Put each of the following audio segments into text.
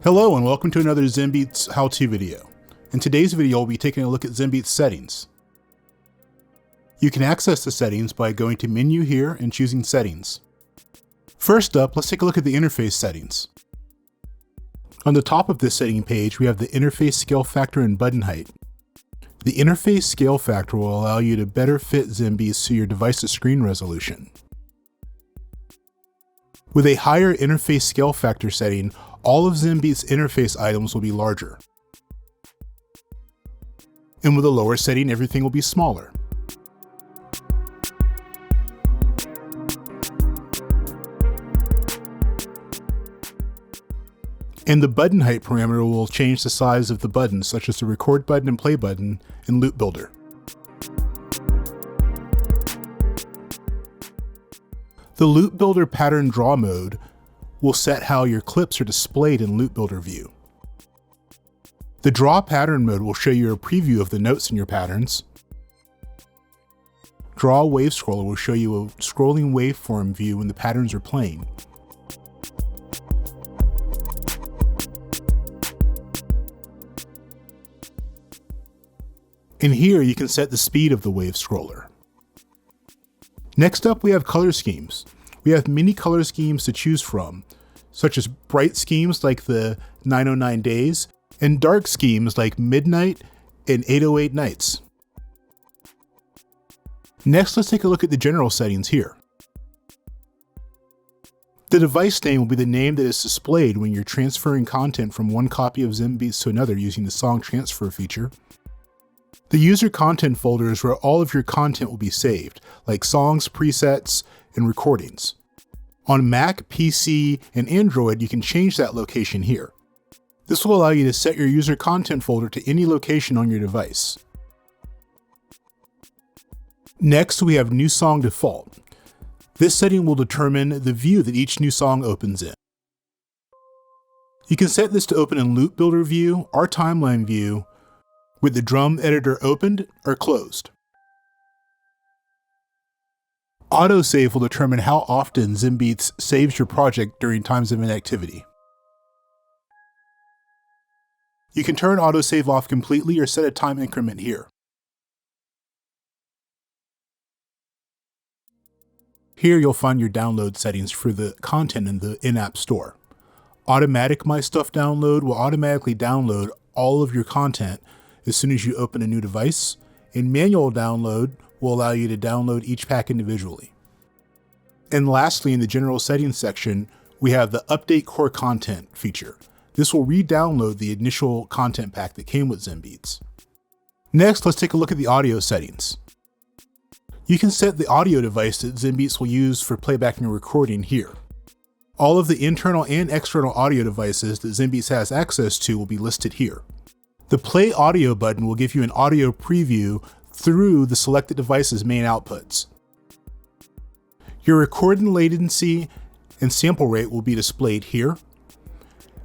Hello and welcome to another Zenbeats how-to video. In today's video, we'll be taking a look at Zenbeats settings. You can access the settings by going to Menu here and choosing Settings. First up, let's take a look at the interface settings. On the top of this setting page, we have the interface scale factor and button height. The interface scale factor will allow you to better fit Zenbeats to your device's screen resolution. With a higher interface scale factor setting, all of Zenbeats interface items will be larger. And with a lower setting, everything will be smaller. And the button height parameter will change the size of the buttons, such as the record button and play button in Loop Builder. The Loop Builder pattern draw mode will set how your clips are displayed in Loop Builder view. The draw pattern mode will show you a preview of the notes in your patterns. Draw wave scroller will show you a scrolling waveform view when the patterns are playing. And here you can set the speed of the wave scroller. Next up, we have color schemes. We have many color schemes to choose from, such as bright schemes like the 909 Days, and dark schemes like Midnight and 808 Nights. Next, let's take a look at the general settings here. The device name will be the name that is displayed when you're transferring content from one copy of Zenbeats to another using the song transfer feature. The user content folder is where all of your content will be saved, like songs, presets, and recordings. On Mac, PC, and Android, you can change that location here. This will allow you to set your user content folder to any location on your device. Next, we have New Song Default. This setting will determine the view that each new song opens in. You can set this to open in Loop Builder view or Timeline view, with the drum editor opened or closed. Autosave will determine how often Zenbeats saves your project during times of inactivity. You can turn autosave off completely or set a time increment here. Here you'll find your download settings for the content in the in-app store. Automatic My Stuff Download will automatically download all of your content as soon as you open a new device, and manual download will allow you to download each pack individually. And lastly, in the general settings section, we have the Update Core Content feature. This will re-download the initial content pack that came with Zenbeats. Next, let's take a look at the audio settings. You can set the audio device that Zenbeats will use for playback and recording here. All of the internal and external audio devices that Zenbeats has access to will be listed here. The Play Audio button will give you an audio preview through the selected device's main outputs. Your recording latency and sample rate will be displayed here,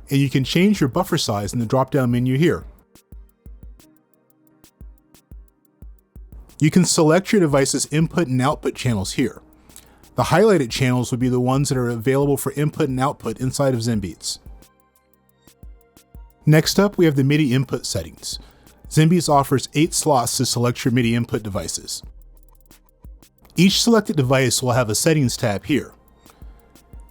and you can change your buffer size in the drop-down menu here. You can select your device's input and output channels here. The highlighted channels will be the ones that are available for input and output inside of Zenbeats. Next up, we have the MIDI input settings. Zenbeats offers 8 slots to select your MIDI input devices. Each selected device will have a settings tab here.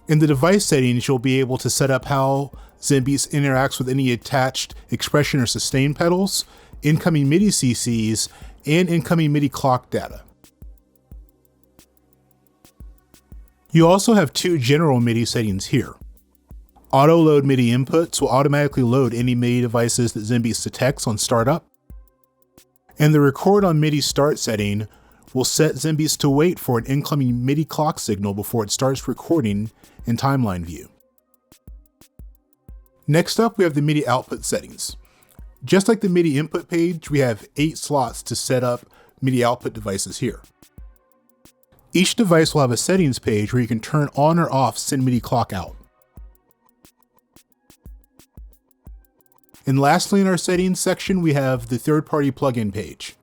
In the device settings, you'll be able to set up how Zenbeats interacts with any attached expression or sustain pedals, incoming MIDI CCs, and incoming MIDI clock data. You also have 2 general MIDI settings here. Auto load MIDI inputs will automatically load any MIDI devices that Zenbeats detects on startup. And the record on MIDI start setting will set Zenbeats to wait for an incoming MIDI clock signal before it starts recording in timeline view. Next up, we have the MIDI output settings. Just like the MIDI input page, we have 8 slots to set up MIDI output devices here. Each device will have a settings page where you can turn on or off Send MIDI Clock Out. And lastly, in our settings section, we have the third-party plugin page.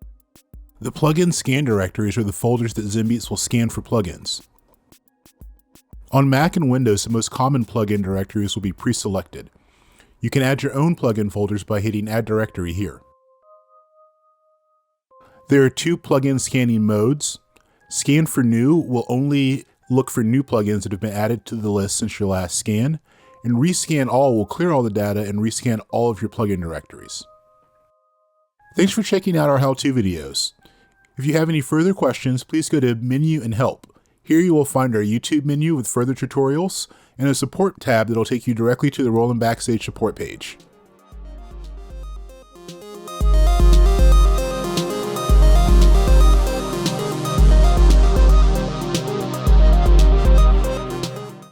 The plugin scan directories are the folders that Zenbeats will scan for plugins. On Mac and Windows, the most common plugin directories will be pre-selected. You can add your own plugin folders by hitting Add Directory here. There are 2 plugin scanning modes. Scan for New will only look for new plugins that have been added to the list since your last scan, and Rescan All will clear all the data and rescan all of your plugin directories. Thanks for checking out our how-to videos. If you have any further questions, please go to Menu and Help. Here you will find our YouTube menu with further tutorials and a support tab that will take you directly to the Roland Backstage support page.